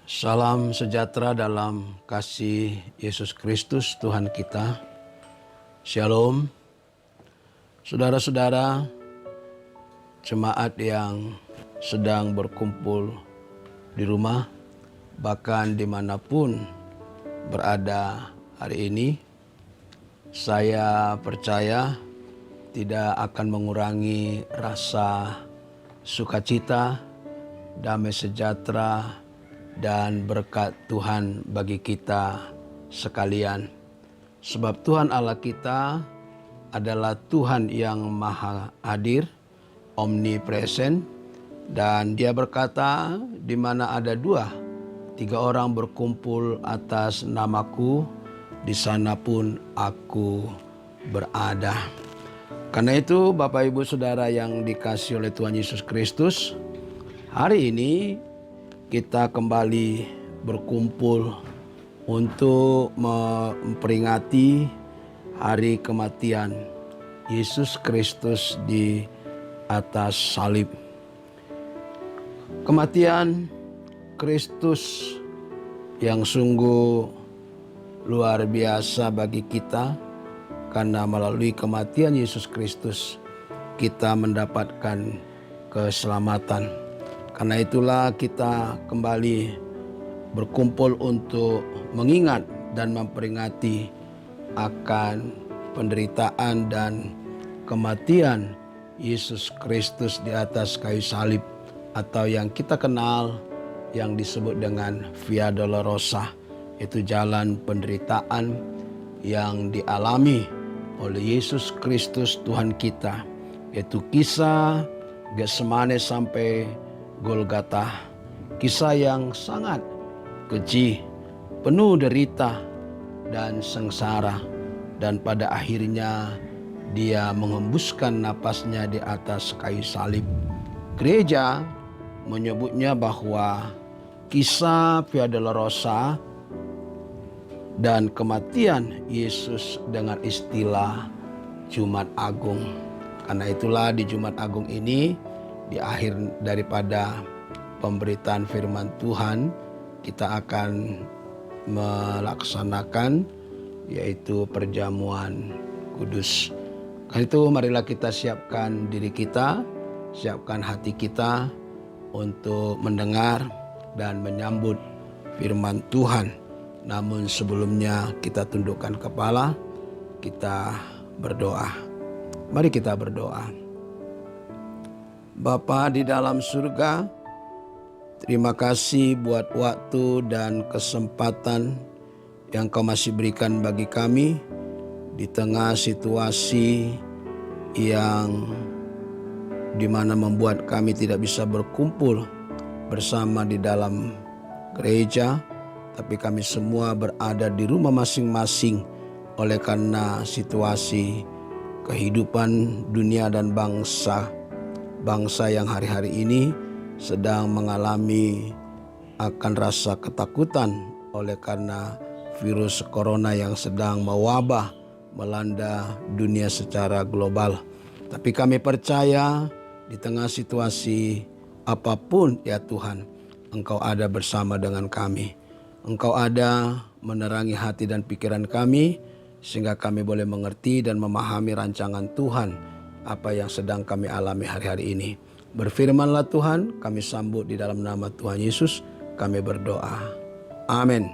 Salam sejahtera dalam kasih Yesus Kristus Tuhan kita. Shalom. Saudara-saudara, jemaat yang sedang berkumpul di rumah, bahkan dimanapun berada hari ini, saya percaya tidak akan mengurangi rasa sukacita, damai sejahtera, dan berkat Tuhan bagi kita sekalian. Sebab Tuhan Allah kita adalah Tuhan yang maha hadir, omnipresent, dan Dia berkata, di mana ada 2, 3 orang berkumpul atas namaku, di sana pun aku berada. Karena itu Bapak Ibu Saudara yang dikasihi oleh Tuhan Yesus Kristus, hari ini kita kembali berkumpul untuk memperingati hari kematian Yesus Kristus di atas salib. Kematian Kristus yang sungguh luar biasa bagi kita, karena melalui kematian Yesus Kristus kita mendapatkan keselamatan. Karena itulah kita kembali berkumpul untuk mengingat dan memperingati akan penderitaan dan kematian Yesus Kristus di atas kayu salib, atau yang kita kenal yang disebut dengan Via Dolorosa, yaitu jalan penderitaan yang dialami oleh Yesus Kristus Tuhan kita, yaitu kisah Getsemane sampai Golgota, kisah yang sangat keji, penuh derita dan sengsara, dan pada akhirnya Dia menghembuskan napasnya di atas kayu salib. Gereja menyebutnya bahwa kisah Via Dolorosa dan kematian Yesus dengan istilah Jumat Agung. Karena itulah di Jumat Agung ini, di akhir daripada pemberitaan firman Tuhan, kita akan melaksanakan yaitu perjamuan kudus. Karena itu marilah kita siapkan diri kita, siapkan hati kita untuk mendengar dan menyambut firman Tuhan. Namun sebelumnya kita tundukkan kepala, kita berdoa. Mari kita berdoa. Bapa di dalam surga, terima kasih buat waktu dan kesempatan yang Kau masih berikan bagi kami di tengah situasi yang dimana membuat kami tidak bisa berkumpul bersama di dalam gereja, tapi kami semua berada di rumah masing-masing oleh karena situasi kehidupan dunia dan bangsa yang hari-hari ini sedang mengalami akan rasa ketakutan oleh karena virus corona yang sedang mewabah melanda dunia secara global. Tapi kami percaya di tengah situasi apapun ya Tuhan, Engkau ada bersama dengan kami. Engkau ada menerangi hati dan pikiran kami, sehingga kami boleh mengerti dan memahami rancangan Tuhan apa yang sedang kami alami hari-hari ini. Berfirmanlah Tuhan, kami sambut di dalam nama Tuhan Yesus, kami berdoa. Amin.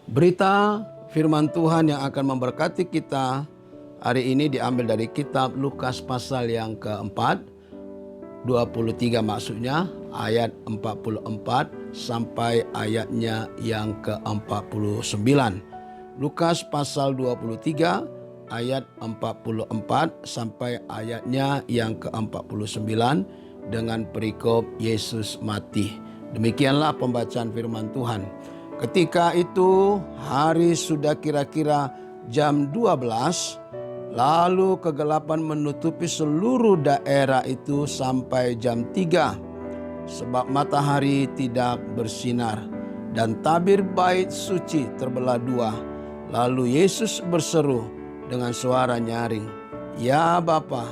Berita firman Tuhan yang akan memberkati kita hari ini diambil dari kitab Lukas pasal yang keempat, 23 maksudnya, ayat 44 sampai ayatnya yang ke-49. Lukas pasal 23 ayat 44 sampai ayatnya yang ke-49 dengan perikop Yesus mati. Demikianlah pembacaan firman Tuhan. Ketika itu hari sudah kira-kira jam 12, lalu kegelapan menutupi seluruh daerah itu sampai jam 3, sebab matahari tidak bersinar dan tabir bait suci terbelah 2. Lalu Yesus berseru dengan suara nyaring, "Ya Bapa,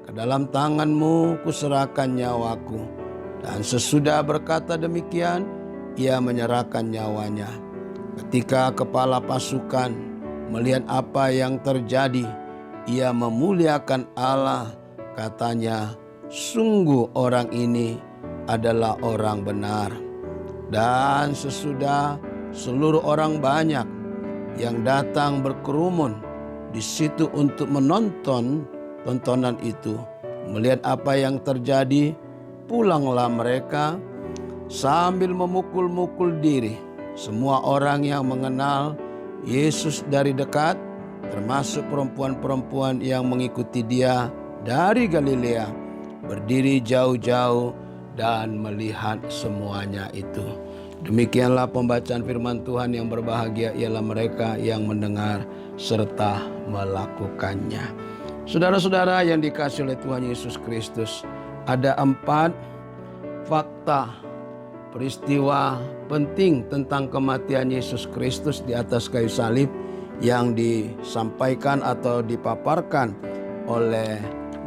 ke dalam tangan-Mu kuserahkan nyawaku." Dan sesudah berkata demikian, ia menyerahkan nyawanya. Ketika kepala pasukan melihat apa yang terjadi, ia memuliakan Allah. Katanya, sungguh orang ini adalah orang benar. Dan sesudah seluruh orang banyak yang datang berkerumun di situ untuk menonton tontonan itu, melihat apa yang terjadi, pulanglah mereka sambil memukul-mukul diri. Semua orang yang mengenal Yesus dari dekat, termasuk perempuan-perempuan yang mengikuti dia dari Galilea, berdiri jauh-jauh dan melihat semuanya itu. Demikianlah pembacaan firman Tuhan. Yang berbahagia ialah mereka yang mendengar serta melakukannya. Saudara-saudara yang dikasihi oleh Tuhan Yesus Kristus, ada 4 fakta peristiwa penting tentang kematian Yesus Kristus di atas kayu salib yang disampaikan atau dipaparkan oleh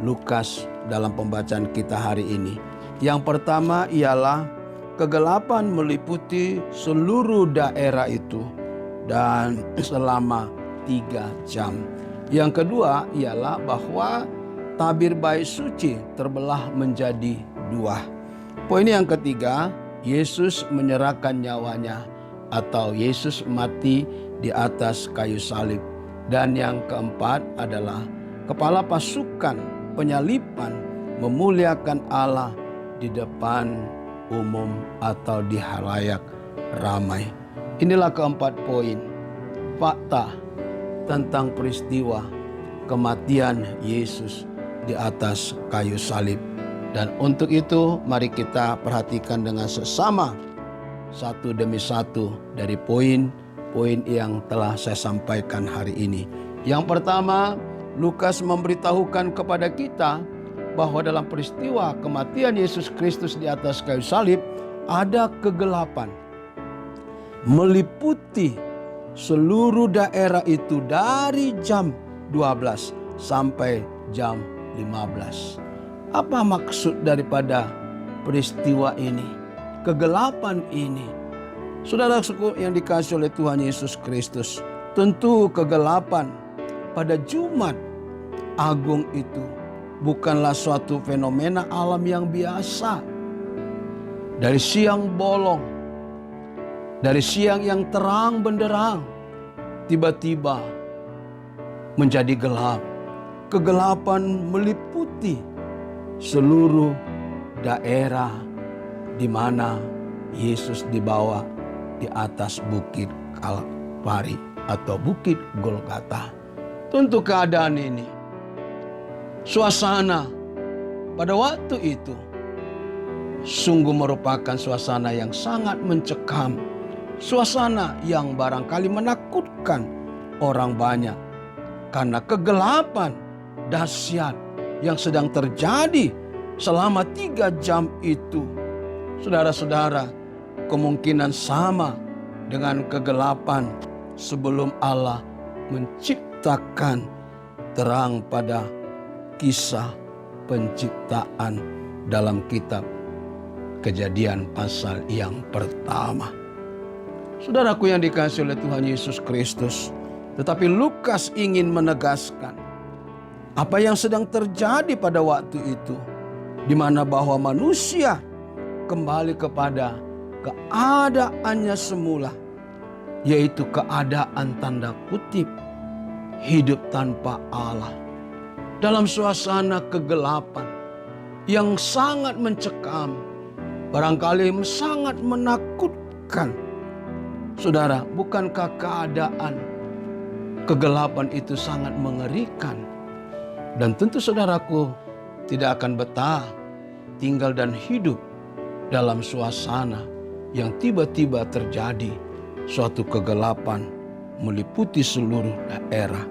Lukas dalam pembacaan kita hari ini. Yang pertama ialah kegelapan meliputi seluruh daerah itu dan selama 3 jam. Yang kedua ialah bahwa tabir bait suci terbelah menjadi 2. Poin yang ketiga, Yesus menyerahkan nyawanya atau Yesus mati di atas kayu salib. Dan yang keempat adalah kepala pasukan penyaliban memuliakan Allah di depan umum atau di halayak ramai. Inilah keempat poin fakta tentang peristiwa kematian Yesus di atas kayu salib. Dan untuk itu mari kita perhatikan dengan sesama satu demi satu dari poin-poin yang telah saya sampaikan hari ini. Yang pertama, Lukas memberitahukan kepada kita bahwa dalam peristiwa kematian Yesus Kristus di atas kayu salib ada kegelapan meliputi seluruh daerah itu dari jam 12 sampai jam 15. Apa maksud daripada peristiwa ini? Kegelapan ini. Saudara-saudara yang dikasihi oleh Tuhan Yesus Kristus, tentu kegelapan pada Jumat Agung itu bukanlah suatu fenomena alam yang biasa. Dari siang bolong, dari siang yang terang benderang, tiba-tiba menjadi gelap. Kegelapan meliputi seluruh daerah di mana Yesus dibawa di atas bukit Kalvari atau bukit Golgota. Tentu keadaan ini, suasana pada waktu itu sungguh merupakan suasana yang sangat mencekam. Suasana yang barangkali menakutkan orang banyak karena kegelapan dahsyat yang sedang terjadi selama 3 jam itu. Saudara-saudara, kemungkinan sama dengan kegelapan sebelum Allah menciptakan terang pada kisah penciptaan dalam kitab Kejadian pasal yang pertama. Saudaraku yang dikasihi oleh Tuhan Yesus Kristus, tetapi Lukas ingin menegaskan apa yang sedang terjadi pada waktu itu, di mana bahwa manusia kembali kepada keadaannya semula, yaitu keadaan tanda kutip hidup tanpa Allah, dalam suasana kegelapan yang sangat mencekam, barangkali sangat menakutkan. Saudara, bukankah keadaan kegelapan itu sangat mengerikan? Dan tentu saudaraku tidak akan betah tinggal dan hidup dalam suasana yang tiba-tiba terjadi suatu kegelapan meliputi seluruh daerah.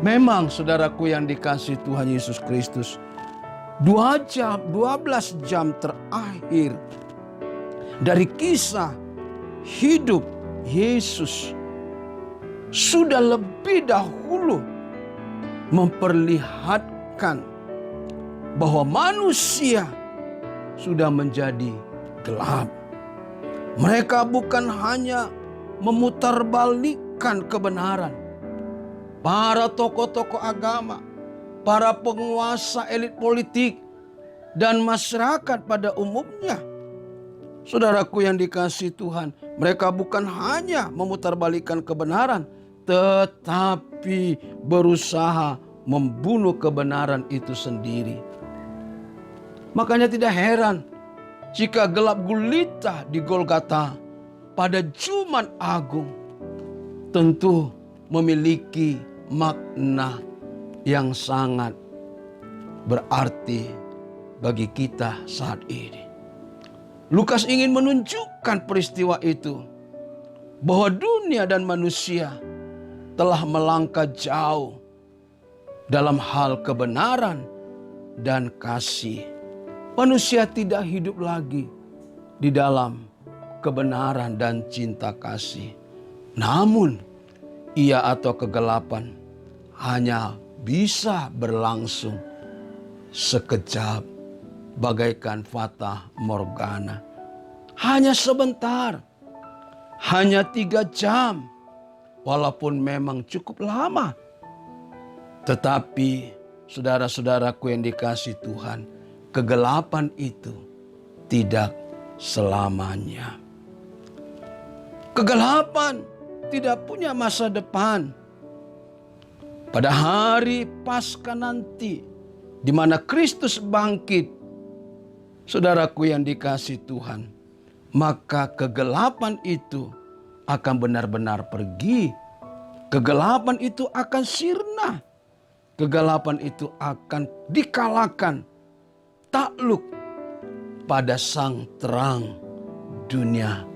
Memang saudaraku yang dikasihi Tuhan Yesus Kristus, 12 jam terakhir dari kisah hidup Yesus sudah lebih dahulu memperlihatkan bahwa manusia sudah menjadi gelap. Mereka bukan hanya memutarbalikkan kebenaran. Para tokoh-tokoh agama, para penguasa elit politik, dan masyarakat pada umumnya. Saudaraku yang dikasihi Tuhan, mereka bukan hanya memutarbalikkan kebenaran, tetapi berusaha membunuh kebenaran itu sendiri. Makanya tidak heran jika gelap gulita di Golgota pada Jumat Agung tentu memiliki makna yang sangat berarti bagi kita saat ini. Lukas ingin menunjukkan peristiwa itu, bahwa dunia dan manusia telah melangkah jauh dalam hal kebenaran dan kasih. Manusia tidak hidup lagi di dalam kebenaran dan cinta kasih. Namun ia atau kegelapan hanya bisa berlangsung sekejap, bagaikan fata morgana. Hanya sebentar, hanya 3 jam, walaupun memang cukup lama. Tetapi saudara-saudaraku yang dikasihi Tuhan, kegelapan itu tidak selamanya. Kegelapan tidak punya masa depan. Pada hari Paskah nanti, di mana Kristus bangkit, saudaraku yang dikasihi Tuhan, maka kegelapan itu akan benar-benar pergi. Kegelapan itu akan sirna. Kegelapan itu akan dikalahkan, takluk pada sang terang dunia,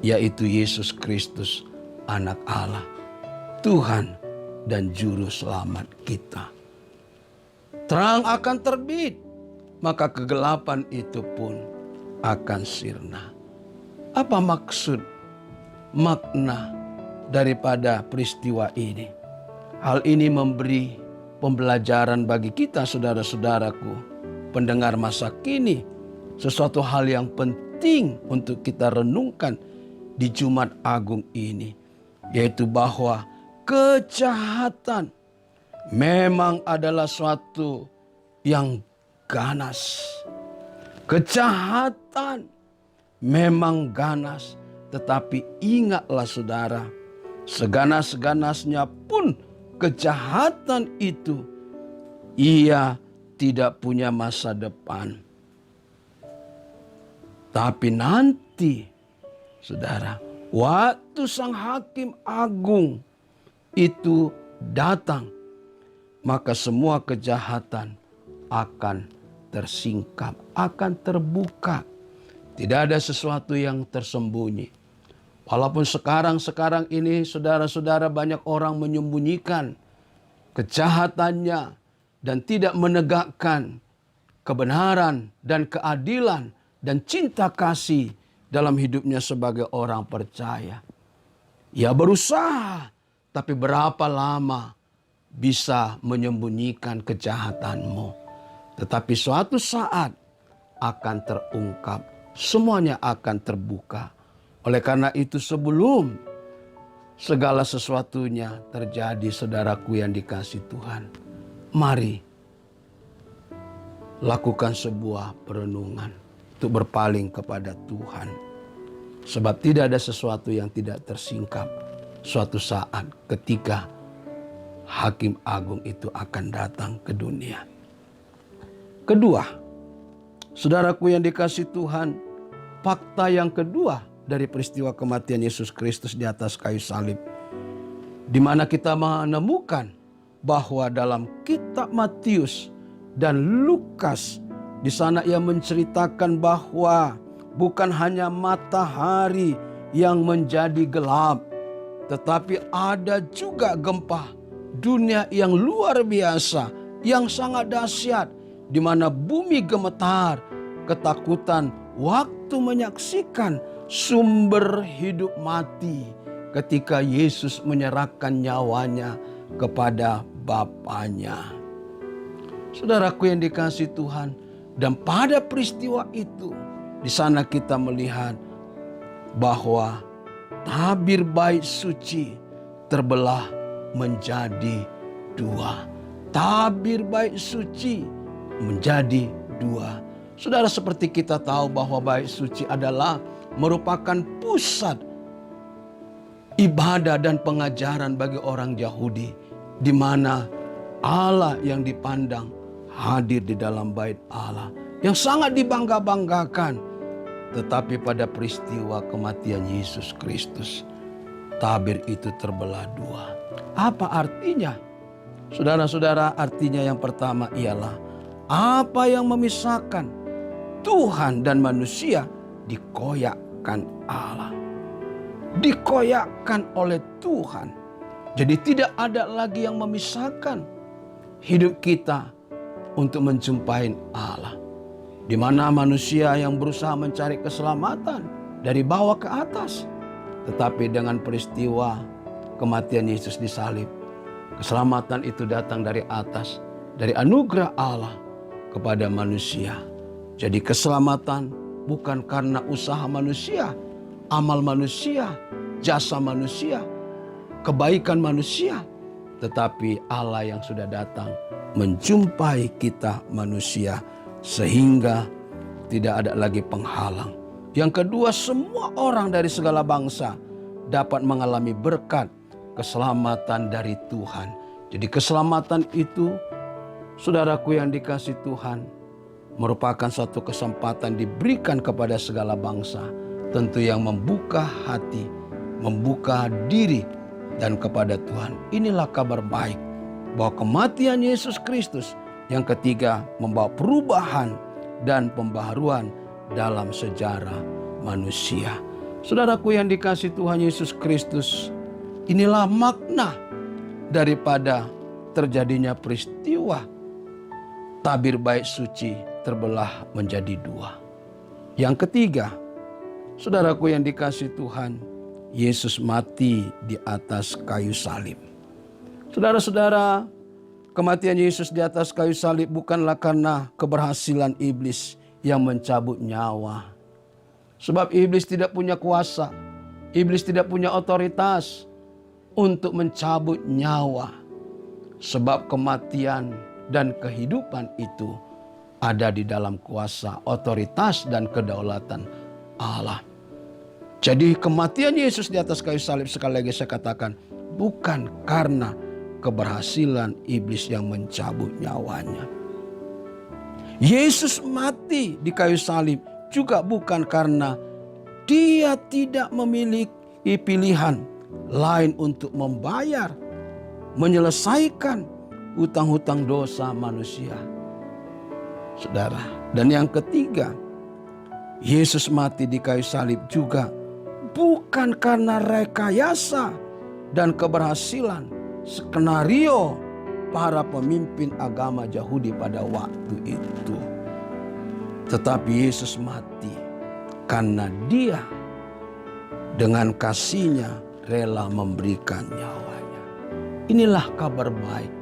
yaitu Yesus Kristus, Anak Allah, Tuhan dan Juru Selamat kita. Terang akan terbit, maka kegelapan itu pun akan sirna. Apa maksud, makna daripada peristiwa ini? Hal ini memberi pembelajaran bagi kita, saudara-saudaraku, pendengar masa kini, sesuatu hal yang penting untuk kita renungkan di Jumat Agung ini, yaitu bahwa kejahatan memang adalah suatu yang ganas. Kejahatan memang ganas, tetapi ingatlah saudara, seganas-ganasnya pun kejahatan itu, ia tidak punya masa depan. Tapi nanti, saudara, waktu sang hakim agung itu datang, maka semua kejahatan akan tersingkap, akan terbuka. Tidak ada sesuatu yang tersembunyi. Walaupun sekarang ini saudara-saudara banyak orang menyembunyikan kejahatannya dan tidak menegakkan kebenaran dan keadilan dan cinta kasih dalam hidupnya sebagai orang percaya. Ia berusaha, tapi berapa lama bisa menyembunyikan kejahatanmu? Tetapi suatu saat akan terungkap, semuanya akan terbuka. Oleh karena itu, sebelum segala sesuatunya terjadi, saudaraku yang dikasihi Tuhan, mari lakukan sebuah perenungan untuk berpaling kepada Tuhan. Sebab tidak ada sesuatu yang tidak tersingkap suatu saat ketika Hakim Agung itu akan datang ke dunia. Kedua, saudaraku yang dikasihi Tuhan, fakta yang kedua dari peristiwa kematian Yesus Kristus di atas kayu salib, di mana kita menemukan bahwa dalam kitab Matius dan Lukas, di sana ia menceritakan bahwa bukan hanya matahari yang menjadi gelap, tetapi ada juga gempa dunia yang luar biasa, yang sangat dahsyat, di mana bumi gemetar, ketakutan waktu menyaksikan sumber hidup mati ketika Yesus menyerahkan nyawanya kepada Bapanya. Saudaraku yang dikasihi Tuhan, dan pada peristiwa itu, di sana kita melihat bahwa tabir bait suci terbelah menjadi dua. Tabir bait suci menjadi dua. Saudara, seperti kita tahu bahwa bait suci adalah merupakan pusat ibadah dan pengajaran bagi orang Yahudi, di mana Allah yang dipandang hadir di dalam bait Allah yang sangat dibangga-banggakan. Tetapi pada peristiwa kematian Yesus Kristus, tabir itu terbelah dua. Apa artinya? Saudara-saudara, artinya yang pertama ialah apa yang memisahkan Tuhan dan manusia dikoyakkan Allah. Dikoyakkan oleh Tuhan. Jadi tidak ada lagi yang memisahkan hidup kita untuk menjumpai Allah. Di mana manusia yang berusaha mencari keselamatan dari bawah ke atas. Tetapi dengan peristiwa kematian Yesus di salib, keselamatan itu datang dari atas, dari anugerah Allah kepada manusia. Jadi keselamatan bukan karena usaha manusia, amal manusia, jasa manusia, kebaikan manusia, tetapi Allah yang sudah datang menjumpai kita manusia sehingga tidak ada lagi penghalang. Yang kedua, semua orang dari segala bangsa dapat mengalami berkat keselamatan dari Tuhan. Jadi keselamatan itu, saudaraku yang dikasihi Tuhan, merupakan suatu kesempatan diberikan kepada segala bangsa. Tentu yang membuka hati, membuka diri dan kepada Tuhan. Inilah kabar baik bahwa kematian Yesus Kristus yang ketiga membawa perubahan dan pembaharuan dalam sejarah manusia. Saudaraku yang dikasihi Tuhan Yesus Kristus, inilah makna daripada terjadinya peristiwa tabir bait suci terbelah menjadi dua. Yang ketiga, saudaraku yang dikasihi Tuhan, Yesus mati di atas kayu salib. Saudara-saudara, kematian Yesus di atas kayu salib bukanlah karena keberhasilan iblis yang mencabut nyawa. Sebab iblis tidak punya kuasa, iblis tidak punya otoritas untuk mencabut nyawa. Sebab kematian dan kehidupan itu ada di dalam kuasa, otoritas dan kedaulatan Allah. Jadi kematian Yesus di atas kayu salib, sekali lagi saya katakan, bukan karena keberhasilan iblis yang mencabut nyawanya. Yesus mati di kayu salib juga bukan karena dia tidak memiliki pilihan lain untuk membayar, menyelesaikan hutang-hutang dosa manusia. Saudara, dan yang ketiga, Yesus mati di kayu salib juga bukan karena rekayasa dan keberhasilan skenario para pemimpin agama Yahudi pada waktu itu. Tetapi Yesus mati karena dia dengan kasihnya rela memberikan nyawanya. Inilah kabar baik.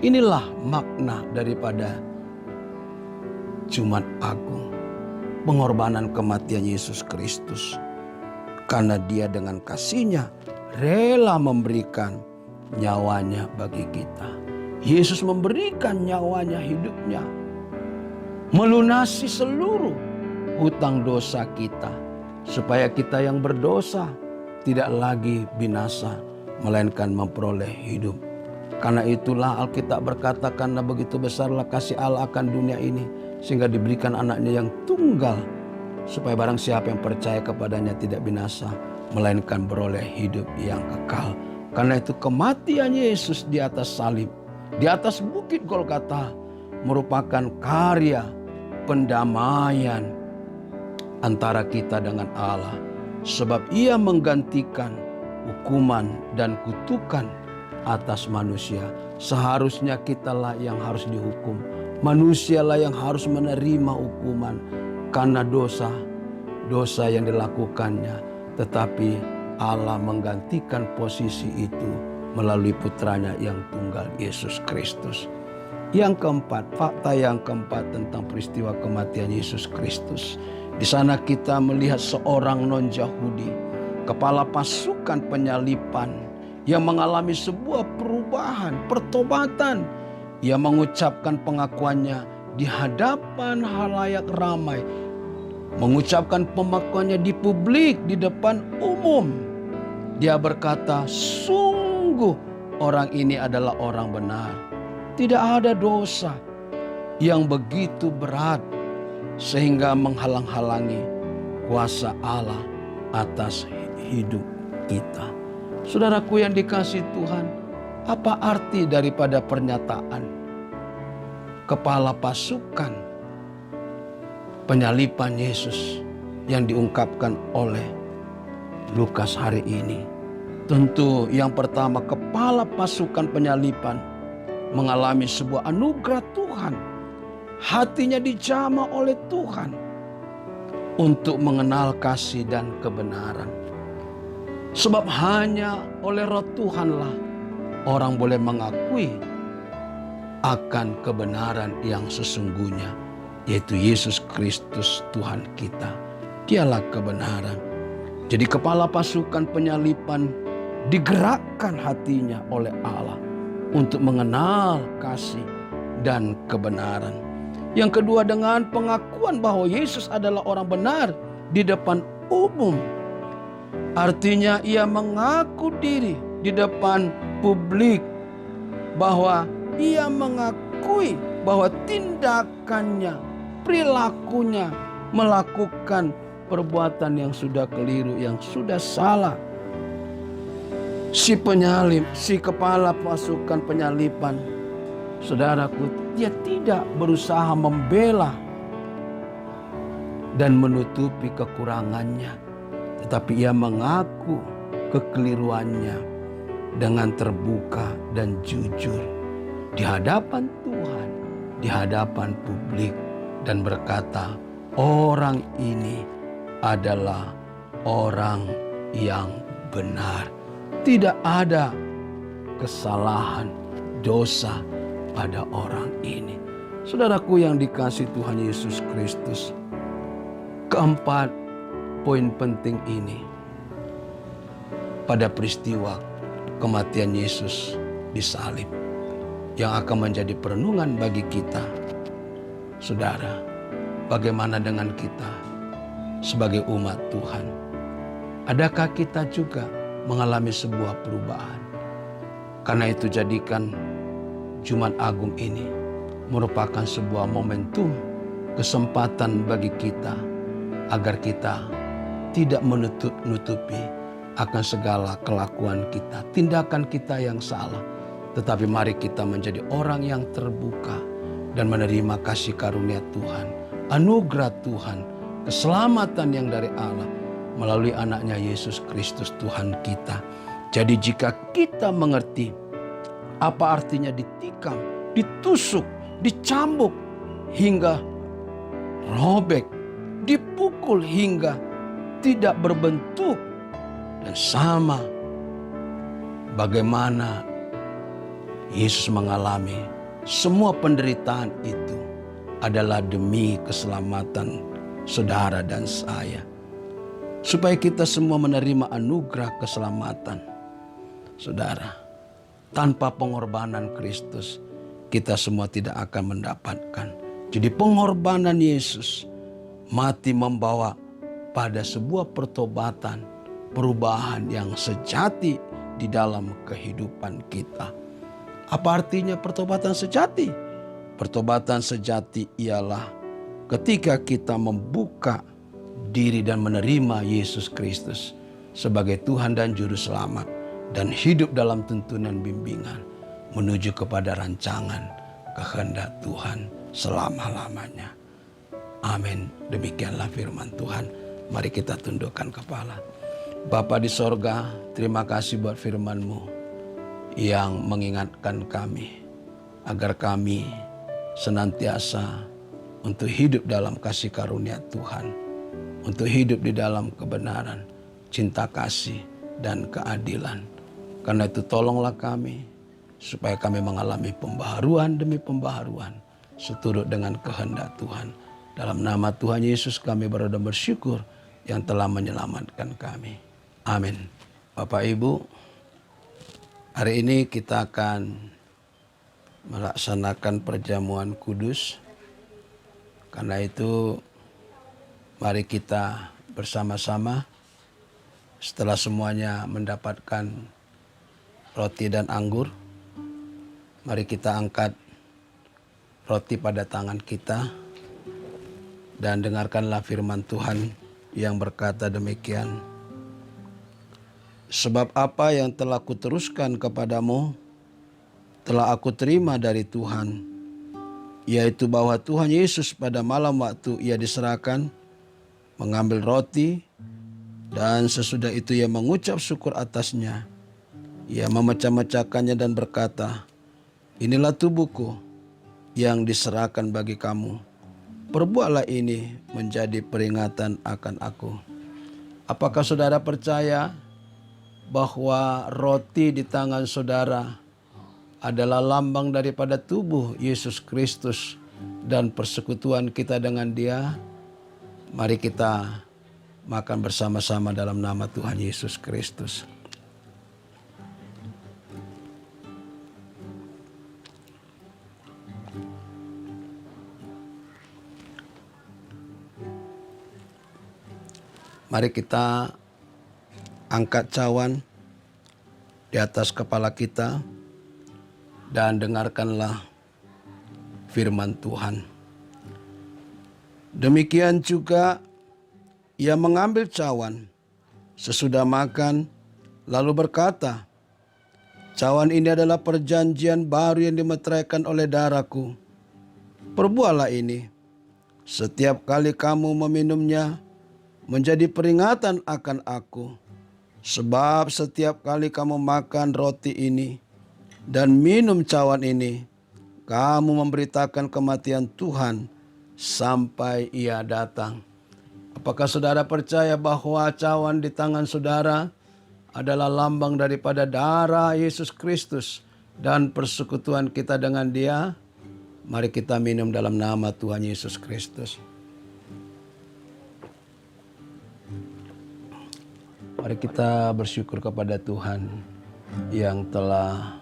Inilah makna daripada Jumat Agung. Pengorbanan kematian Yesus Kristus. Karena dia dengan kasihnya rela memberikan nyawanya bagi kita. Yesus memberikan nyawanya, hidupnya, melunasi seluruh hutang dosa kita, supaya kita yang berdosa tidak lagi binasa, melainkan memperoleh hidup. Karena itulah Alkitab berkata, karena begitu besarlah kasih Allah akan dunia ini, sehingga diberikan anaknya yang tunggal, supaya barang siapa yang percaya kepadanya tidak binasa, melainkan beroleh hidup yang kekal. Karena itu kematian Yesus di atas salib, di atas bukit Golgota, merupakan karya pendamaian antara kita dengan Allah. Sebab ia menggantikan hukuman dan kutukan atas manusia. Seharusnya kitalah yang harus dihukum. Manusialah yang harus menerima hukuman karena dosa yang dilakukannya. Tetapi Allah menggantikan posisi itu melalui putranya yang tunggal, Yesus Kristus. Yang keempat, fakta yang keempat tentang peristiwa kematian Yesus Kristus, Di sana kita melihat seorang non-Yahudi, kepala pasukan penyalipan, yang mengalami sebuah perubahan, pertobatan. Ia mengucapkan pengakuannya di hadapan halayak ramai, mengucapkan pengakuannya di publik, di depan umum. Dia berkata, sungguh orang ini adalah orang benar. Tidak ada dosa yang begitu berat sehingga menghalang-halangi kuasa Allah atas hidup kita. Saudaraku yang dikasihi Tuhan, apa arti daripada pernyataan kepala pasukan penyalipan Yesus yang diungkapkan oleh Lukas hari ini? Tentu yang pertama, kepala pasukan penyalipan mengalami sebuah anugerah Tuhan. Hatinya dijamah oleh Tuhan untuk mengenal kasih dan kebenaran. Sebab hanya oleh Roh Tuhanlah orang boleh mengakui akan kebenaran yang sesungguhnya, yaitu Yesus Kristus Tuhan kita. Dialah kebenaran. Jadi kepala pasukan penyalipan digerakkan hatinya oleh Allah untuk mengenal kasih dan kebenaran. Yang kedua, dengan pengakuan bahwa Yesus adalah orang benar di depan umum. Artinya ia mengaku diri di depan publik bahwa ia mengakui bahwa tindakannya, perilakunya melakukan perbuatan yang sudah keliru, yang sudah salah. Si penyalip, si kepala pasukan penyalipan, saudaraku, dia tidak berusaha membela dan menutupi kekurangannya, tetapi ia mengaku kekeliruannya dengan terbuka dan jujur di hadapan Tuhan, di hadapan publik, dan berkata, orang ini adalah orang yang benar. Tidak ada kesalahan, dosa pada orang ini. Saudaraku yang dikasihi Tuhan Yesus Kristus, keempat poin penting ini pada peristiwa kematian Yesus disalib yang akan menjadi perenungan bagi kita. Saudara, bagaimana dengan kita sebagai umat Tuhan? Adakah kita juga mengalami sebuah perubahan? Karena itu jadikan Jumat Agung ini merupakan sebuah momentum, kesempatan bagi kita agar kita tidak menutup-nutupi akan segala kelakuan kita, tindakan kita yang salah. Tetapi mari kita menjadi orang yang terbuka dan menerima kasih karunia Tuhan, anugerah Tuhan, keselamatan yang dari Allah melalui anaknya Yesus Kristus Tuhan kita. Jadi jika kita mengerti apa artinya ditikam, ditusuk, dicambuk hingga robek, dipukul hingga tidak berbentuk, dan sama bagaimana Yesus mengalami semua penderitaan itu adalah demi keselamatan saudara dan saya. Supaya kita semua menerima anugerah keselamatan. Saudara, tanpa pengorbanan Kristus, kita semua tidak akan mendapatkan. Jadi pengorbanan Yesus mati membawa pada sebuah pertobatan, perubahan yang sejati di dalam kehidupan kita. Apa artinya pertobatan sejati? Pertobatan sejati ialah ketika kita membuka diri dan menerima Yesus Kristus sebagai Tuhan dan Juru Selamat, dan hidup dalam tuntunan bimbingan menuju kepada rancangan kehendak Tuhan selama-lamanya. Amin. Demikianlah firman Tuhan. Mari kita tundukkan kepala. Bapa di sorga, terima kasih buat firman-Mu yang mengingatkan kami agar kami senantiasa untuk hidup dalam kasih karunia Tuhan, untuk hidup di dalam kebenaran, cinta kasih, dan keadilan. Karena itu tolonglah kami supaya kami mengalami pembaharuan demi pembaharuan seturut dengan kehendak Tuhan. Dalam nama Tuhan Yesus kami berdoa dan bersyukur yang telah menyelamatkan kami. Amin. Bapak Ibu, hari ini kita akan melaksanakan perjamuan kudus. Karena itu mari kita bersama-sama setelah semuanya mendapatkan roti dan anggur, mari kita angkat roti pada tangan kita dan dengarkanlah firman Tuhan yang berkata demikian. Sebab apa yang telah kuteruskan kepadamu telah aku terima dari Tuhan, yaitu bahwa Tuhan Yesus pada malam waktu ia diserahkan mengambil roti, dan sesudah itu ia mengucap syukur atasnya. Ia memecah-mecahkannya dan berkata, inilah tubuhku yang diserahkan bagi kamu. Perbuatlah ini menjadi peringatan akan aku. Apakah saudara percaya bahwa roti di tangan saudara adalah lambang daripada tubuh Yesus Kristus dan persekutuan kita dengan Dia? Mari kita makan bersama-sama dalam nama Tuhan Yesus Kristus. Mari kita angkat cawan di atas kepala kita dan dengarkanlah firman Tuhan. Demikian juga ia mengambil cawan sesudah makan lalu berkata, cawan ini adalah perjanjian baru yang dimeteraikan oleh darahku. Perbuatlah ini setiap kali kamu meminumnya menjadi peringatan akan aku. Sebab setiap kali kamu makan roti ini dan minum cawan ini, kamu memberitakan kematian Tuhan sampai ia datang. Apakah saudara percaya bahwa cawan di tangan saudara adalah lambang daripada darah Yesus Kristus dan persekutuan kita dengan Dia? Mari kita minum dalam nama Tuhan Yesus Kristus. Mari kita bersyukur kepada Tuhan yang telah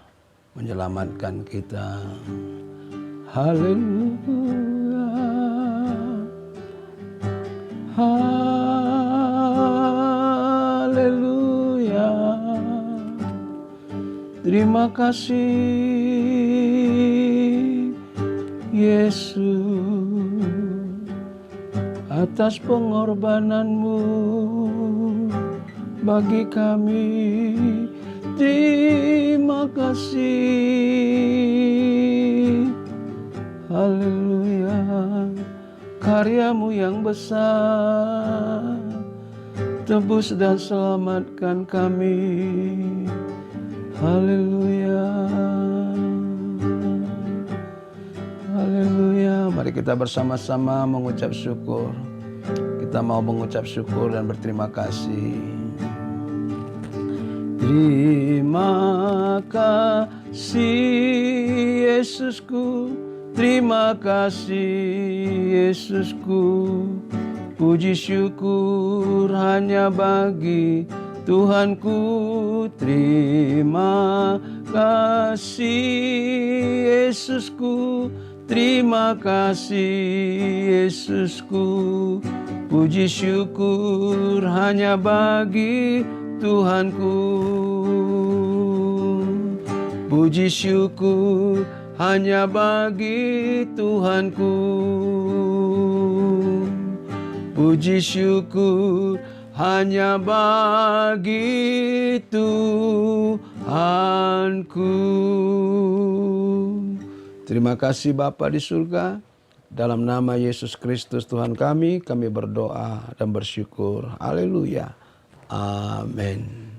menyelamatkan kita. Haleluya. Haleluya. Terima kasih Yesus atas pengorbananmu bagi kami. Terima kasih. Haleluya. Karyamu yang besar tebus dan selamatkan kami. Haleluya. Haleluya. Mari kita bersama-sama mengucap syukur. Kita mau mengucap syukur dan berterima kasih. Terima kasih Yesusku, terima kasih Yesusku. Puji syukur hanya bagi Tuhanku. Terima kasih Yesusku, terima kasih Yesusku. Puji syukur hanya bagi Tuhanku. Puji syukur hanya bagi Tuhanku. Puji syukur hanya bagi Tuhanku. Terima kasih Bapa di surga. Dalam nama Yesus Kristus Tuhan kami berdoa dan bersyukur. Haleluya. Amin.